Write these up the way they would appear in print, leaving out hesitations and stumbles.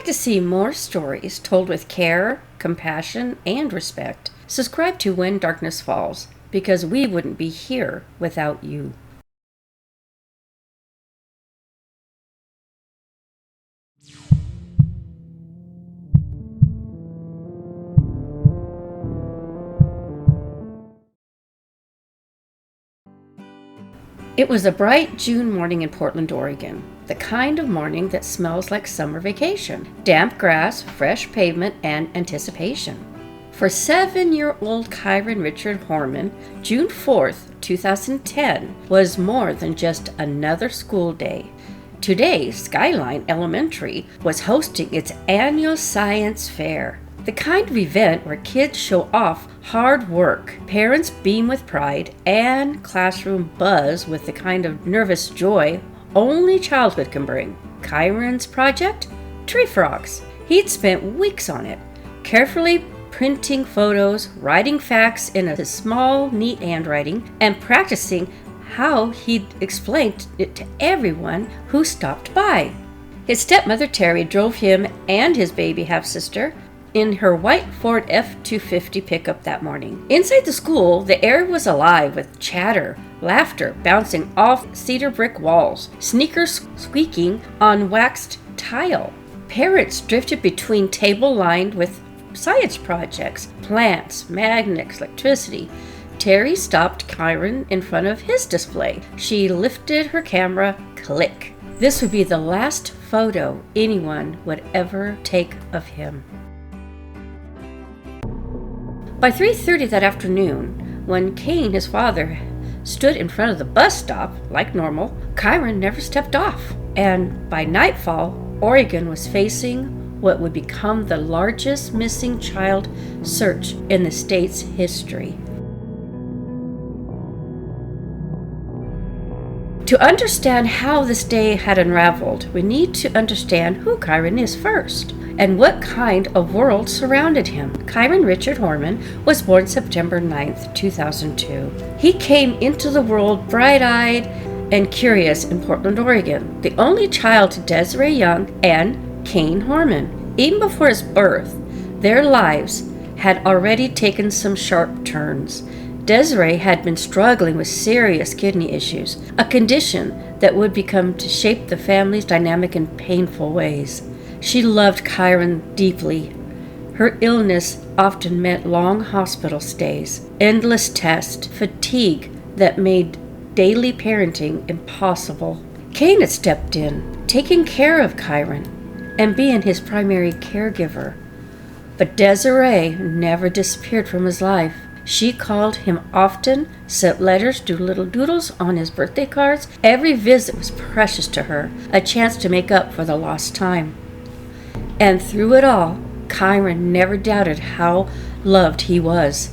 like to see more stories told with care, compassion, and respect, subscribe to When Darkness Falls, because we wouldn't be here without you. It was a bright June morning in Portland, Oregon. The kind of morning that smells like summer vacation. Damp grass, fresh pavement, and anticipation. For 7-year-old Kyron Richard Horman, June 4th, 2010 was more than just another school day. Today, Skyline Elementary was hosting its annual science fair. The kind of event where kids show off hard work, parents beam with pride, and classroom buzz with the kind of nervous joy only childhood can bring. Kyron's project? Tree frogs. He'd spent weeks on it, carefully printing photos, writing facts in a small, neat handwriting, and practicing how he'd explained it to everyone who stopped by. His stepmother Terri drove him and his baby half-sister in her white Ford F-250 pickup that morning. Inside the school, the air was alive with chatter, laughter bouncing off cedar brick walls, sneakers squeaking on waxed tile. Parents drifted between table lined with science projects, plants, magnets, electricity. Terri stopped Kyron in front of his display. She lifted her camera, click. This would be the last photo anyone would ever take of him. By 3:30 that afternoon, when Kaine, his father, stood in front of the bus stop like normal, Kyron never stepped off. And by nightfall, Oregon was facing what would become the largest missing child search in the state's history. To understand how this day had unraveled, we need to understand who Kyron is first, and what kind of world surrounded him. Kyron Richard Horman was born September 9th, 2002. He came into the world bright-eyed and curious in Portland, Oregon, the only child to Desiree Young and KaineHorman. Even before his birth, their lives had already taken some sharp turns. Desiree had been struggling with serious kidney issues, a condition that would become to shape the family's dynamic in painful ways. She loved Kyron deeply. Her illness often meant long hospital stays, endless tests, fatigue that made daily parenting impossible. Kaine had stepped in, taking care of Kyron and being his primary caregiver. But Desiree never disappeared from his life. She called him often, sent letters, drew little doodles on his birthday cards. Every visit was precious to her, a chance to make up for the lost time. And through it all, Kyron never doubted how loved he was.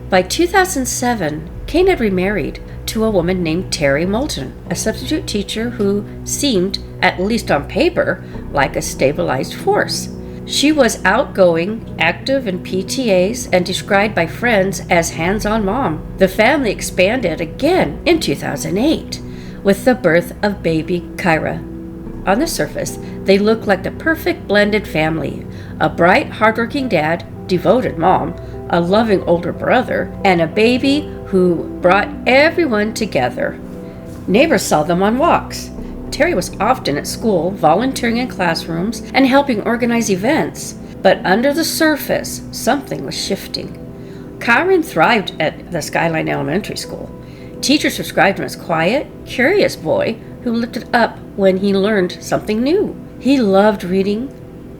By 2007, Kaine had remarried to a woman named Terri Moulton, a substitute teacher who seemed, at least on paper, like a stabilized force. She was outgoing, active in PTAs, and described by friends as hands-on mom. The family expanded again in 2008 with the birth of baby Kyra. On the surface, they looked like the perfect blended family: a bright, hardworking dad, devoted mom, a loving older brother, and a baby who brought everyone together. Neighbors saw them on walks. Terri was often at school, volunteering in classrooms and helping organize events. But under the surface, something was shifting. Kyron thrived at the Skyline Elementary School. Teachers described him as quiet, curious boy who lifted up when he learned something new. He loved reading,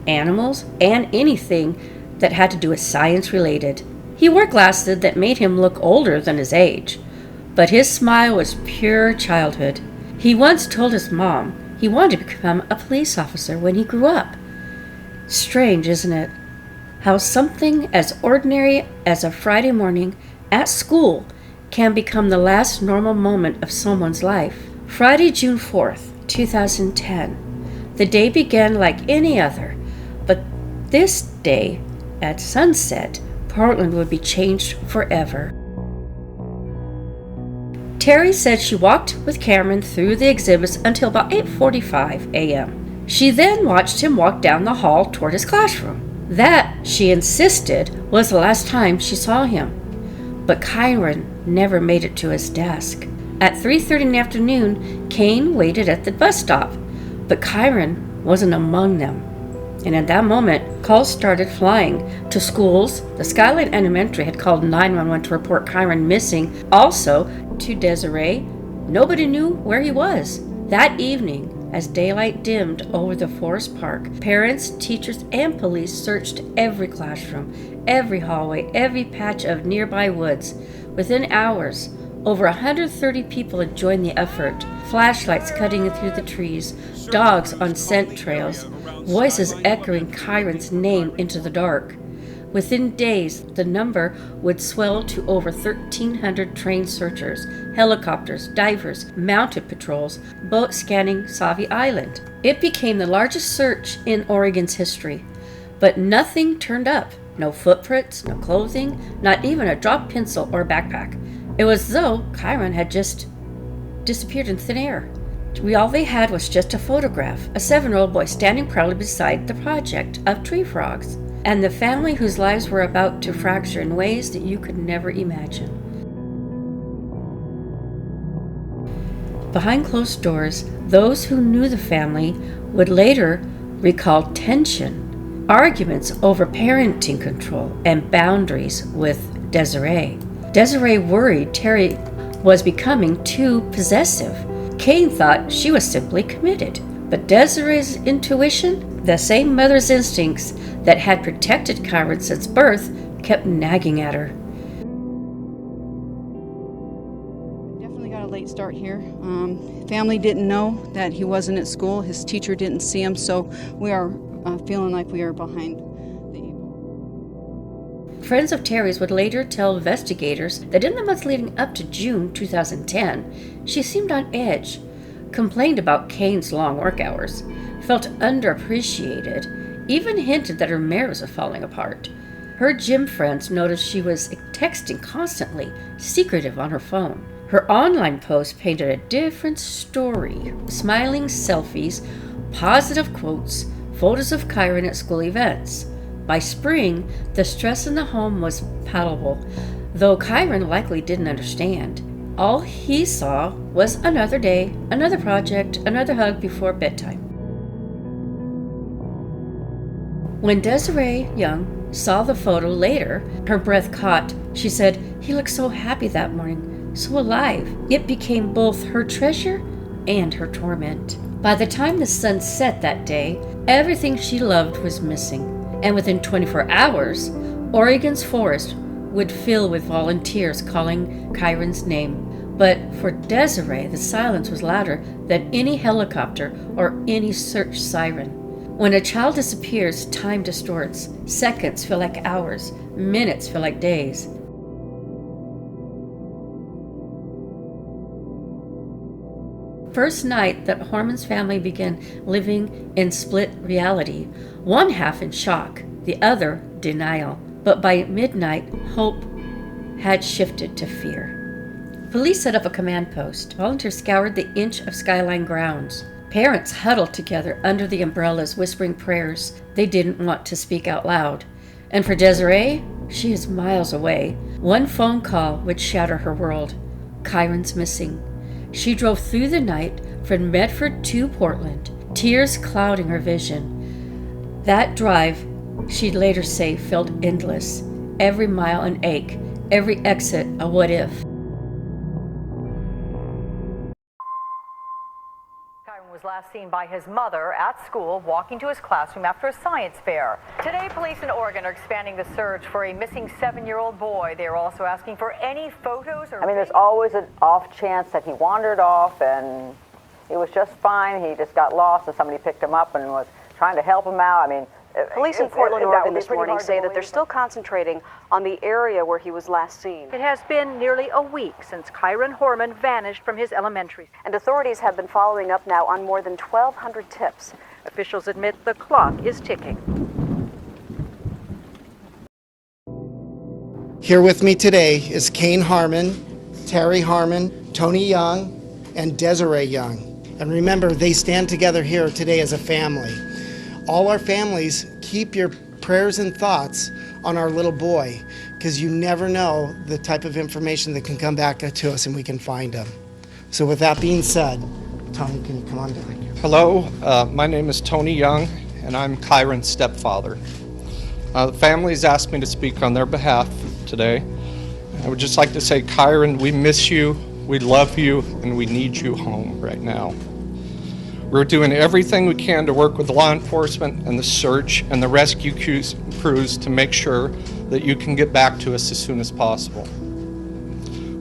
animals, and anything that had to do with science related. He wore glasses that made him look older than his age, but his smile was pure childhood. He once told his mom he wanted to become a police officer when he grew up. Strange, isn't it? How something as ordinary as a Friday morning at school can become the last normal moment of someone's life. Friday, June 4th, 2010. The day began like any other, but this day, at sunset, Portland would be changed forever. Terri said she walked with Cameron through the exhibits until about 8:45 a.m. She then watched him walk down the hall toward his classroom. That, she insisted, was the last time she saw him. But Kyron never made it to his desk. At 3:30 in the afternoon, Kaine waited at the bus stop, but Kyron wasn't among them. And at that moment, calls started flying to schools. The Skyline Elementary had called 911 to report Kyron missing. Also, to Desiree, nobody knew where he was. That evening, as daylight dimmed over the forest park, parents, teachers, and police searched every classroom, every hallway, every patch of nearby woods. Within hours, over 130 people had joined the effort. Flashlights cutting through the trees, dogs on scent trails, voices echoing Kyron's name into the dark. Within days, the number would swell to over 1,300 trained searchers, helicopters, divers, mounted patrols, boats scanning Sauvie Island. It became the largest search in Oregon's history. But nothing turned up. No footprints, no clothing, not even a dropped pencil or backpack. It was as though Kyron had just disappeared in thin air. All they had was just a photograph, a 7-year-old boy standing proudly beside the project of tree frogs, and the family whose lives were about to fracture in ways that you could never imagine. Behind closed doors, those who knew the family would later recall tension, arguments over parenting control, and boundaries with Desiree. Desiree worried Terri was becoming too possessive. Kaine thought she was simply committed. But Desiree's intuition, the same mother's instincts that had protected Kyron since birth, kept nagging at her. Definitely got a late start here. Family didn't know that he wasn't at school. His teacher didn't see him, so we are feeling like we are behind the eight ball. Friends of Terri's would later tell investigators that in the months leading up to June 2010, she seemed on edge, complained about Kaine's long work hours, felt underappreciated, even hinted that her marriage was falling apart. Her gym friends noticed she was texting constantly, secretive on her phone. Her online posts painted a different story: smiling selfies, positive quotes, photos of Kyron at school events. By spring, the stress in the home was palpable, though Kyron likely didn't understand. All he saw was another day, another project, another hug before bedtime. When Desiree Young saw the photo later, her breath caught. She said, "He looked so happy that morning, so alive." It became both her treasure and her torment. By the time the sun set that day, everything she loved was missing. And within 24 hours, Oregon's forest would fill with volunteers calling Kyron's name. But for Desiree, the silence was louder than any helicopter or any search siren. When a child disappears, time distorts. Seconds feel like hours. Minutes feel like days. First night that Horman's family began living in split reality, one half in shock, the other denial. But by midnight, hope had shifted to fear. Police set up a command post. Volunteers scoured the inch of Skyline grounds. Parents huddled together under the umbrellas, whispering prayers they didn't want to speak out loud. And for Desiree, she is miles away. One phone call would shatter her world. Kyron's missing. She drove through the night from Medford to Portland, tears clouding her vision. That drive, she'd later say, felt endless. Every mile an ache, every exit a what if. Was last seen by his mother at school walking to his classroom after a science fair. Today, police in Oregon are expanding the search for a missing 7-year-old boy. They are also asking for any photos or... there's always an off chance that he wandered off and he was just fine. He just got lost and somebody picked him up and was trying to help him out. Police in Portland, Oregon this morning say that they're still concentrating on the area where he was last seen. It has been nearly a week since Kyron Horman vanished from his elementary. And authorities have been following up now on more than 1,200 tips. Officials admit the clock is ticking. Here with me today is KaineHorman, Terri Harmon, Tony Young, and Desiree Young. And remember, they stand together here today as a family. All our families, keep your prayers and thoughts on our little boy, because you never know the type of information that can come back to us and we can find him. So with that being said, Tony, can you come on down here? Hello, my name is Tony Young, and I'm Kyron's stepfather. The family's asked me to speak on their behalf today. I would just like to say, Kyron, we miss you, we love you, and we need you home right now. We're doing everything we can to work with law enforcement and the search and the rescue crews to make sure that you can get back to us as soon as possible.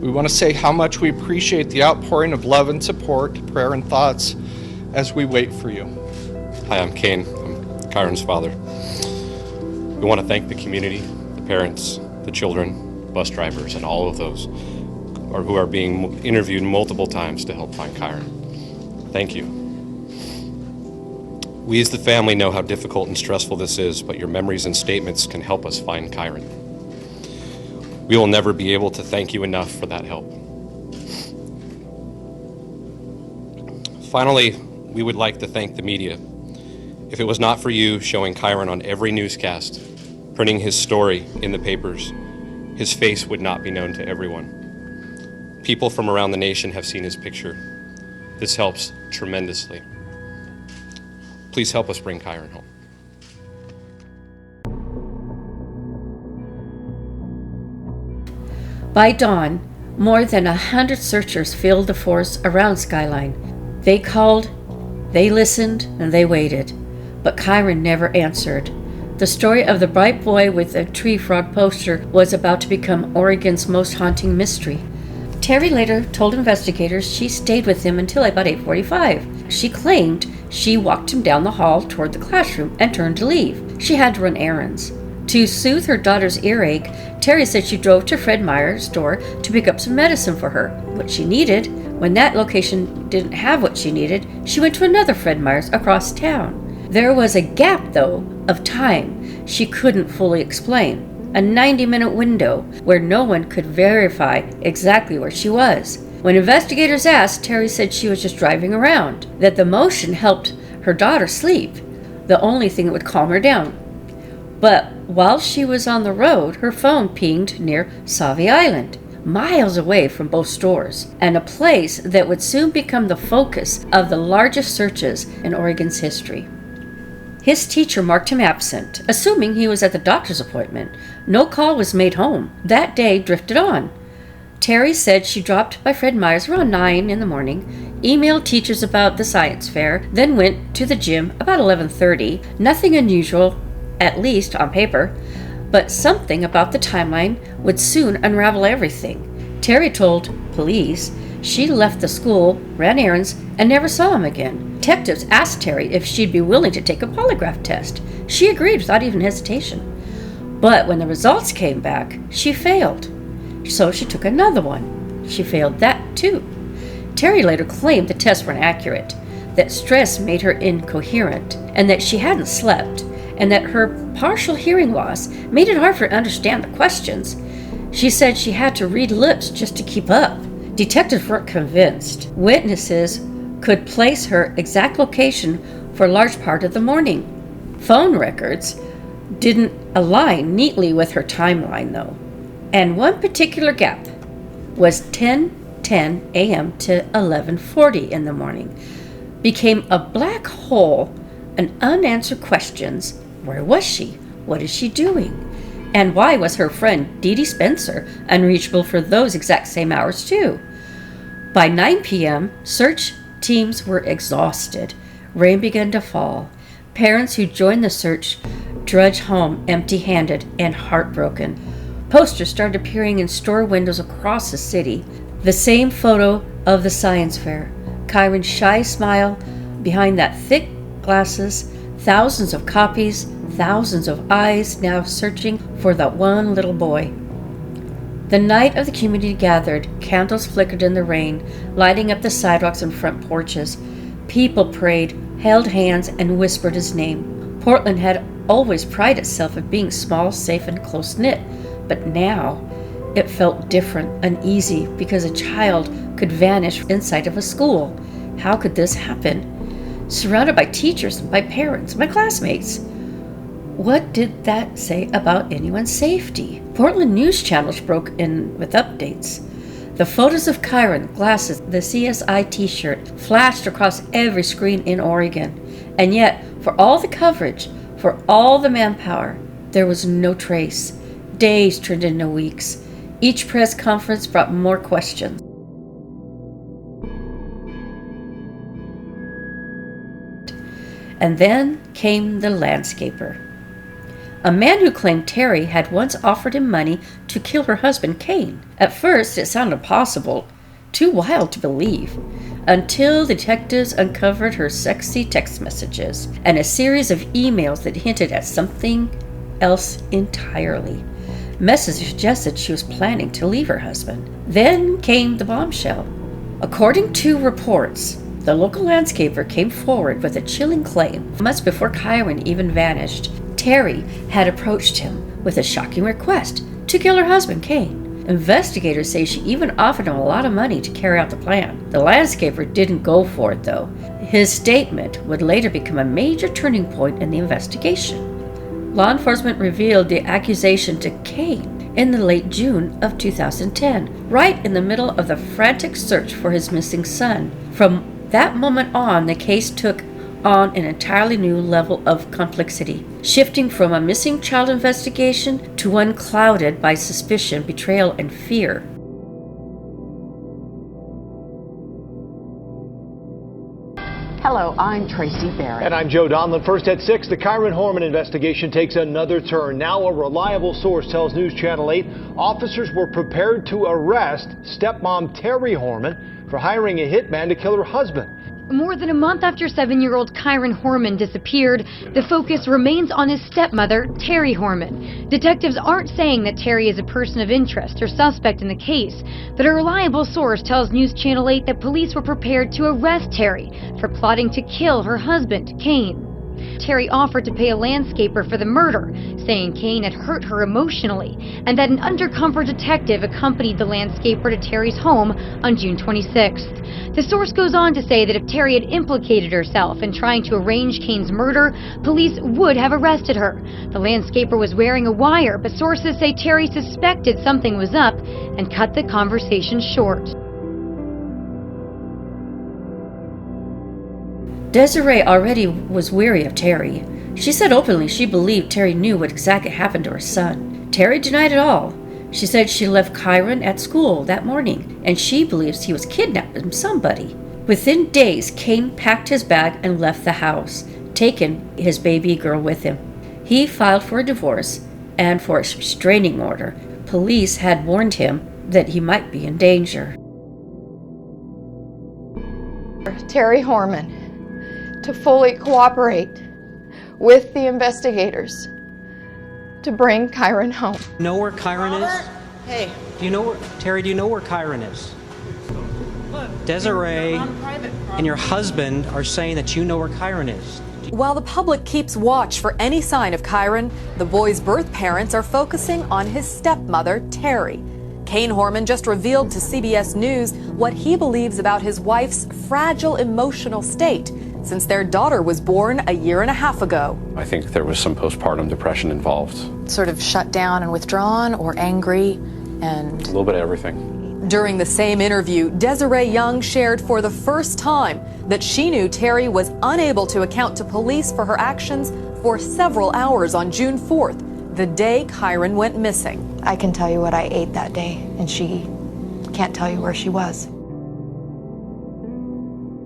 We want to say how much we appreciate the outpouring of love and support, prayer and thoughts as we wait for you. Hi, I'm Kaine. I'm Kyron's father. We want to thank the community, the parents, the children, bus drivers, and all of those who are being interviewed multiple times to help find Kyron. Thank you. We as the family know how difficult and stressful this is, but your memories and statements can help us find Kyron. We will never be able to thank you enough for that help. Finally, we would like to thank the media. If it was not for you showing Kyron on every newscast, printing his story in the papers, his face would not be known to everyone. People from around the nation have seen his picture. This helps tremendously. Please help us bring Kyron home. By dawn, more than 100 searchers filled the forest around Skyline. They called, they listened, and they waited. But Kyron never answered. The story of the bright boy with a tree frog poster was about to become Oregon's most haunting mystery. Terri later told investigators she stayed with him until about 8:45. She claimed she walked him down the hall toward the classroom and turned to leave. She had to run errands. To soothe her daughter's earache, Terri said she drove to Fred Meyer's store to pick up some medicine for her, what she needed. When that location didn't have what she needed, she went to another Fred Meyer's across town. There was a gap, though, of time she couldn't fully explain. A 90-minute window where no one could verify exactly where she was. When investigators asked, Terri said she was just driving around, that the motion helped her daughter sleep, the only thing that would calm her down. But while she was on the road, her phone pinged near Sauvie Island, miles away from both stores, and a place that would soon become the focus of the largest searches in Oregon's history. His teacher marked him absent, assuming he was at the doctor's appointment. No call was made home. That day drifted on. Terri said she dropped by Fred Meyer's around 9 in the morning, emailed teachers about the science fair, then went to the gym about 11:30. Nothing unusual, at least on paper, but something about the timeline would soon unravel everything. Terri told police she left the school, ran errands, and never saw him again. Detectives asked Terri if she'd be willing to take a polygraph test. She agreed without even hesitation. But when the results came back, she failed. So she took another one. She failed that too. Terri later claimed the tests weren't accurate, that stress made her incoherent, and that she hadn't slept, and that her partial hearing loss made it hard for her to understand the questions. She said she had to read lips just to keep up. Detectives weren't convinced. Witnesses could place her exact location for a large part of the morning. Phone records didn't align neatly with her timeline, though. And one particular gap was 10:10 a.m. to 11:40 in the morning. Became a black hole and unanswered questions. Where was she? What is she doing? And why was her friend Dee Dee Spencer unreachable for those exact same hours too? By 9 p.m., search teams were exhausted. Rain began to fall. Parents who joined the search trudged home empty-handed and heartbroken. Posters started appearing in store windows across the city. The same photo of the science fair. Kyron's shy smile behind that thick glasses. Thousands of copies, thousands of eyes now searching for that one little boy. The night of the community gathered. Candles flickered in the rain, lighting up the sidewalks and front porches. People prayed, held hands, and whispered his name. Portland had always prided itself of being small, safe, and close-knit, but now it felt different, uneasy, because a child could vanish inside of a school. How could this happen? Surrounded by teachers, my parents, my classmates. What did that say about anyone's safety? Portland news channels broke in with updates. The photos of Kyron, glasses, the CSI t-shirt flashed across every screen in Oregon. And yet, for all the coverage, for all the manpower, there was no trace. Days turned into weeks. Each press conference brought more questions. And then came the landscaper. A man who claimed Terri had once offered him money to kill her husband, Kaine. At first, it sounded possible, too wild to believe, until detectives uncovered her sexy text messages and a series of emails that hinted at something else entirely. Messages suggested she was planning to leave her husband. Then came the bombshell. According to reports, the local landscaper came forward with a chilling claim. Months before Kyron even vanished, Terri had approached him with a shocking request to kill her husband, Kaine. Investigators say she even offered him a lot of money to carry out the plan. The landscaper didn't go for it, though. His statement would later become a major turning point in the investigation. Law enforcement revealed the accusation to Kaine in the late June of 2010, right in the middle of the frantic search for his missing son. From that moment on, the case took on an entirely new level of complexity, shifting from a missing child investigation to one clouded by suspicion, betrayal, and fear. Hello, I'm Tracy Barrett. And I'm Joe Donlin. First at 6, the Kyron Horman investigation takes another turn. Now a reliable source tells News Channel 8 officers were prepared to arrest stepmom Terri Horman for hiring a hitman to kill her husband. More than a month after 7-year-old Kyron Horman disappeared, the focus remains on his stepmother, Terri Horman. Detectives aren't saying that Terri is a person of interest or suspect in the case, but a reliable source tells News Channel 8 that police were prepared to arrest Terri for plotting to kill her husband, Kaine. Terri offered to pay a landscaper for the murder, saying Kaine had hurt her emotionally, and that an undercover detective accompanied the landscaper to Terri's home on June 26th. The source goes on to say that if Terri had implicated herself in trying to arrange Kaine's murder, police would have arrested her. The landscaper was wearing a wire, but sources say Terri suspected something was up and cut the conversation short. Desiree already was weary of Terri. She said openly she believed Terri knew what exactly happened to her son. Terri denied it all. She said she left Kyron at school that morning, and she believes he was kidnapped by somebody. Within days, Kaine packed his bag and left the house, taking his baby girl with him. He filed for a divorce and for a restraining order. Police had warned him that he might be in danger. Terri Horman to fully cooperate with the investigators to bring Kyron home. Know where Kyron is? Hey. Do you know where, Terri, do you know where Kyron is? Desiree and your husband are saying that you know where Kyron is. While the public keeps watch for any sign of Kyron, the boy's birth parents are focusing on his stepmother, Terri. KaineHorman just revealed to CBS News what he believes about his wife's fragile emotional state since their daughter was born a year and a half ago. I think there was some postpartum depression involved. Sort of shut down and withdrawn, or angry, and A little bit of everything. During the same interview, Desiree Young shared for the first time that she knew Terri was unable to account to police for her actions for several hours on June 4th, the day Kyron went missing. I can tell you what I ate that day, and she can't tell you where she was.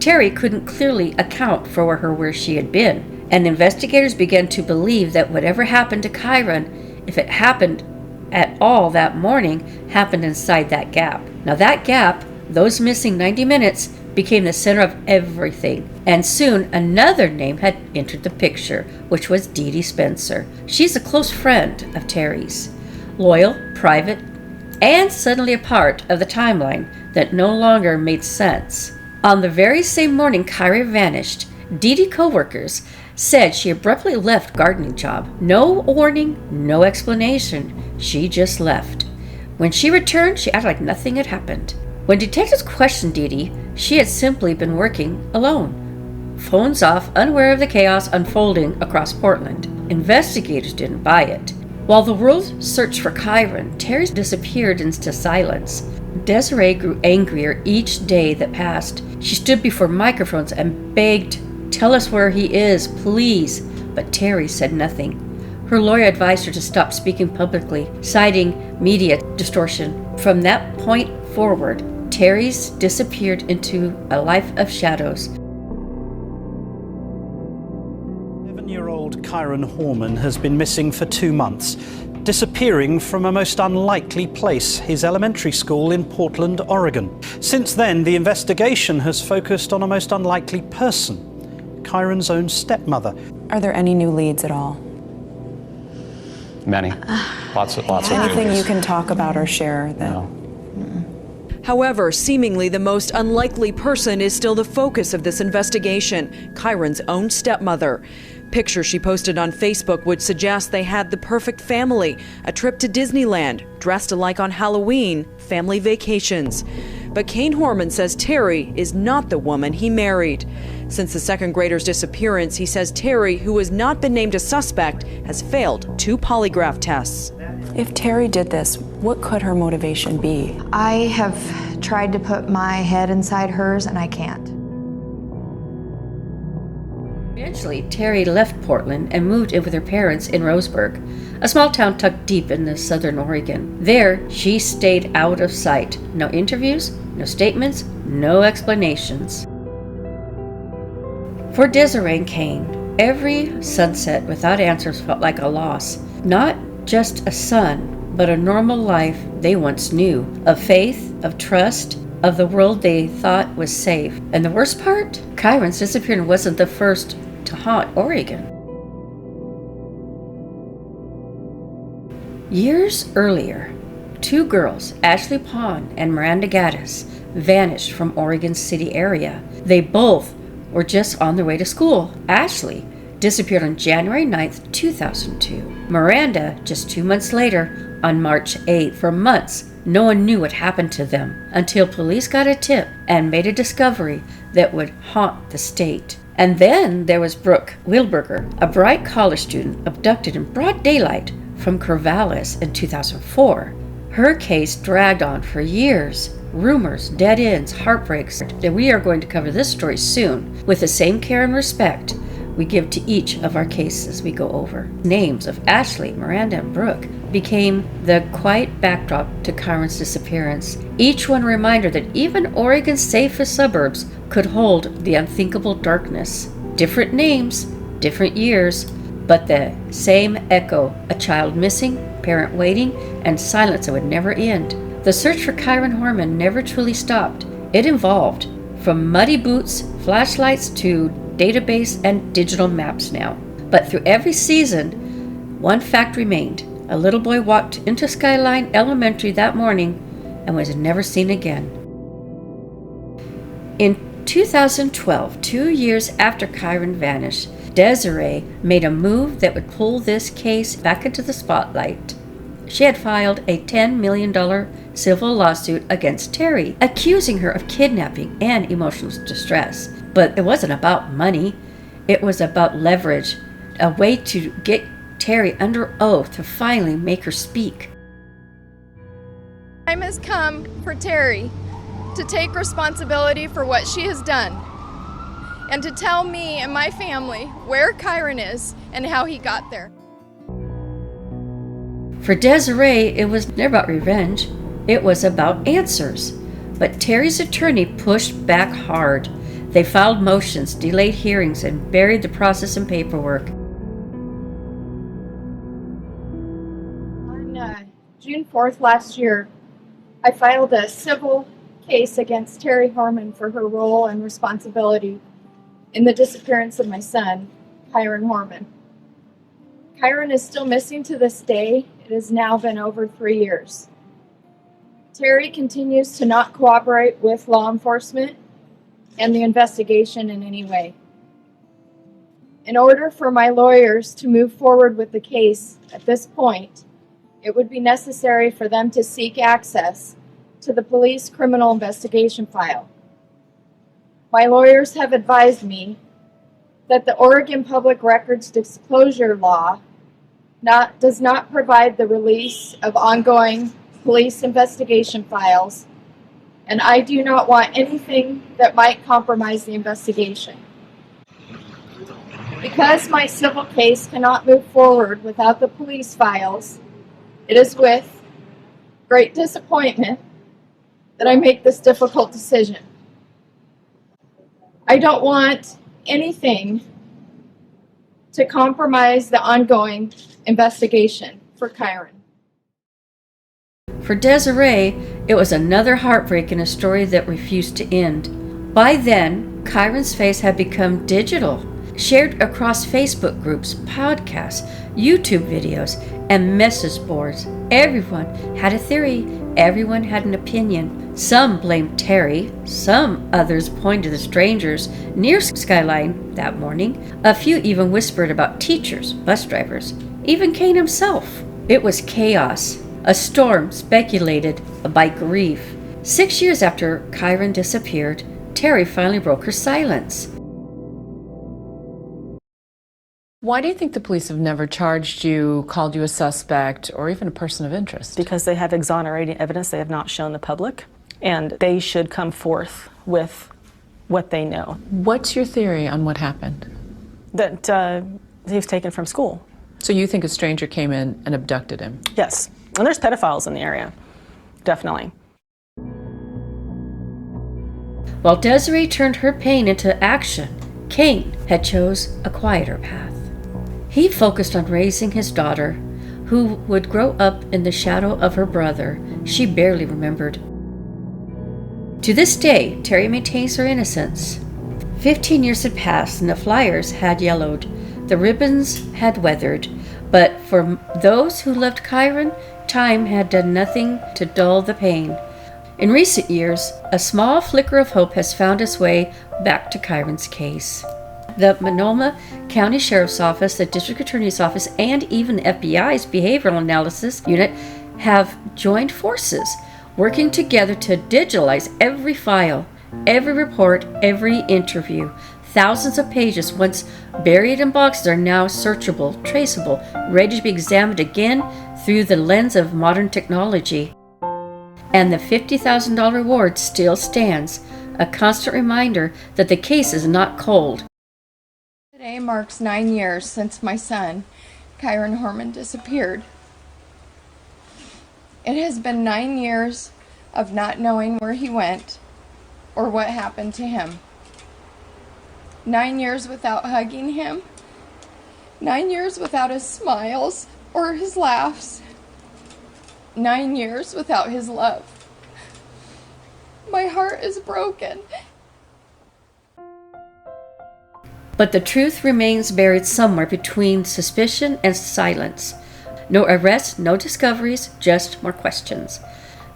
Terri couldn't clearly account for where she had been, and investigators began to believe that whatever happened to Kyron, if it happened at all that morning, happened inside that gap. Now that gap, those missing 90 minutes, became the center of everything, and soon another name had entered the picture, which was Dee Dee Spencer. She's a close friend of Terri's, loyal, private, and suddenly a part of the timeline that no longer made sense. On the very same morning Kyron vanished, Dee Dee co-workers said she abruptly left gardening job. No warning, no explanation. She just left. When she returned, she acted like nothing had happened. When detectives questioned Dee Dee, She had simply been working alone. Phones off, unaware of the chaos unfolding across Portland. Investigators didn't buy it. While the world searched for Kyron, Terri disappeared into silence. Desiree grew angrier each day that passed. She stood before microphones and begged, "Tell us where he is, please." But Terri said nothing. Her lawyer advised her to stop speaking publicly, citing media distortion. From that point forward, Terri's disappeared into a life of shadows. 7-year-old Kyron Horman has been missing for 2 months, disappearing from a most unlikely place, his elementary school in Portland, Oregon. Since then, the investigation has focused on a most unlikely person, Kyron's own stepmother. Are there any new leads at all? Many. Lots of Anything news. you can talk about or share that? No. However, seemingly the most unlikely person is still the focus of this investigation, Kyron's own stepmother. Pictures she posted on Facebook would suggest they had the perfect family, a trip to Disneyland, dressed alike on Halloween, family vacations. But KaineHorman says Terri is not the woman he married. Since the second grader's disappearance, he says Terri, who has not been named a suspect, has failed 2 polygraph tests. If Terri did this, what could her motivation be? I have tried to put my head inside hers, and I can't. Eventually, Terri left Portland and moved in with her parents in Roseburg, a small town tucked deep into southern Oregon. There, she stayed out of sight. No interviews, no statements, no explanations. For Desiree and Kaine, every sunset without answers felt like a loss. Not just a son, but a normal life they once knew, of faith, of trust, of the world they thought was safe. And the worst part? Kyron's disappearance wasn't the first to haunt Oregon. Years earlier, 2 girls, Ashley Pond and Miranda Gaddis, vanished from Oregon's city area. They both were just on their way to school. Ashley disappeared on January 9th, 2002. Miranda just 2 months later, on March 8th. For months, no one knew what happened to them until police got a tip and made a discovery that would haunt the state. And then there was Brooke Wilberger, a bright college student abducted in broad daylight from Corvallis in 2004. Her case dragged on for years. Rumors, dead ends, heartbreaks. And we are going to cover this story soon with the same care and respect we give to each of our cases we go over. Names of Ashley, Miranda, and Brooke became the quiet backdrop to Kyron's disappearance. Each one a reminder that even Oregon's safest suburbs could hold the unthinkable darkness. Different names, different years, but the same echo: a child missing, parent waiting, and silence that would never end. The search for Kyron Horman never truly stopped. It evolved from muddy boots, flashlights, to database and digital maps now. But through every season, one fact remained. A little boy walked into Skyline Elementary that morning and was never seen again. In 2012, 2 years after Kyron vanished, Desiree made a move that would pull this case back into the spotlight. She had filed a $10 million civil lawsuit against Terri, accusing her of kidnapping and emotional distress. But it wasn't about money. It was about leverage, a way to get Terri under oath to finally make her speak. Time has come for Terri to take responsibility for what she has done and to tell me and my family where Kyron is and how he got there. For Desiree, it was never about revenge. It was about answers. But Terri's attorney pushed back hard. They filed motions, delayed hearings, and buried the process in paperwork. On June 4th last year, I filed a civil case against Terri Horman for her role and responsibility in the disappearance of my son, Kyron Horman. Kyron is still missing to this day. It has now been over 3 years. Terri continues to not cooperate with law enforcement and the investigation in any way. In order for my lawyers to move forward with the case at this point, it would be necessary for them to seek access to the police criminal investigation file. My lawyers have advised me that the Oregon Public Records Disclosure Law does not provide the release of ongoing police investigation files, and I do not want anything that might compromise the investigation. Because my civil case cannot move forward without the police files, it is with great disappointment that I make this difficult decision. I don't want anything to compromise the ongoing investigation for Kyron. For Desiree, it was another heartbreak in a story that refused to end. By then, Kyron's face had become digital, shared across Facebook groups, podcasts, YouTube videos, and message boards. Everyone had a theory. Everyone had an opinion. Some blamed Terri. Some others pointed to the strangers near Skyline that morning. A few even whispered about teachers, bus drivers, even Kaine himself. It was chaos. A storm speculated by grief. 6 years after Kyron disappeared, Terri finally broke her silence. Why do you think the police have never charged you, called you a suspect, or even a person of interest? Because they have exonerating evidence they have not shown the public, and they should come forth with what they know. What's your theory on what happened? That he was taken from school. So you think a stranger came in and abducted him? Yes, and there's pedophiles in the area, definitely. While Desiree turned her pain into action, Kaine had chose a quieter path. He focused on raising his daughter, who would grow up in the shadow of her brother she barely remembered. To this day, Terri maintains her innocence. 15 years had passed and the flyers had yellowed. The ribbons had weathered, but for those who loved Kyron, time had done nothing to dull the pain. In recent years, a small flicker of hope has found its way back to Kyron's case. The Monoma County Sheriff's Office, the District Attorney's Office, and even the FBI's Behavioral Analysis Unit have joined forces, working together to digitalize every file, every report, every interview. Thousands of pages once buried in boxes are now searchable, traceable, ready to be examined again through the lens of modern technology. And the $50,000 reward still stands, a constant reminder that the case is not cold. Today marks 9 years since my son, Kyron Horman, disappeared. It has been 9 years of not knowing where he went or what happened to him. 9 years without hugging him. 9 years without his smiles or his laughs. 9 years without his love. My heart is broken. But the truth remains buried somewhere between suspicion and silence. No arrests, no discoveries, just more questions.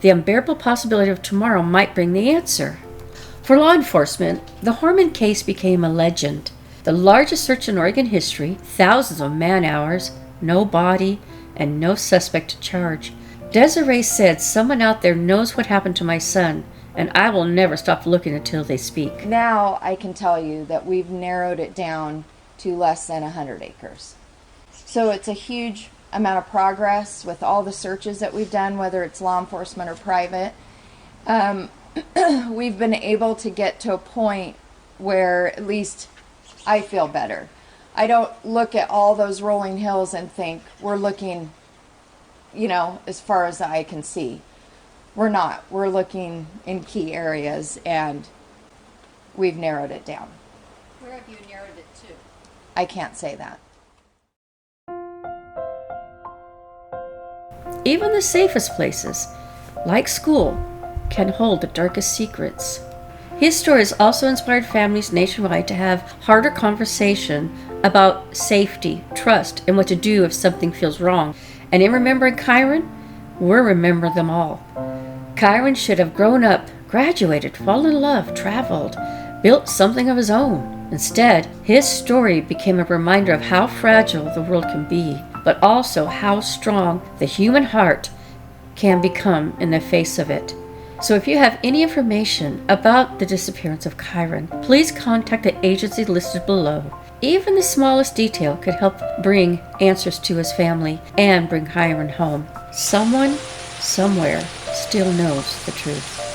The unbearable possibility of tomorrow might bring the answer. For law enforcement, the Horman case became a legend. The largest search in Oregon history, thousands of man-hours, no body, and no suspect to charge. Desiree said, "Someone out there knows what happened to my son, and I will never stop looking until they speak." Now I can tell you that we've narrowed it down to less than 100 acres. So it's a huge amount of progress with all the searches that we've done, whether it's law enforcement or private. We've been able to get to a point where at least I feel better. I don't look at all those rolling hills and think we're looking, as far as the eye can see. We're not. We're looking in key areas, and we've narrowed it down. Where have you narrowed it to? I can't say that. Even the safest places, like school, can hold the darkest secrets. His story has also inspired families nationwide to have harder conversation about safety, trust, and what to do if something feels wrong. And in remembering Kyron, we'll remember them all. Kyron should have grown up, graduated, fallen in love, traveled, built something of his own. Instead, his story became a reminder of how fragile the world can be, but also how strong the human heart can become in the face of it. So if you have any information about the disappearance of Kyron, please contact the agency listed below. Even the smallest detail could help bring answers to his family and bring Kyron home. Someone, somewhere, still knows the truth.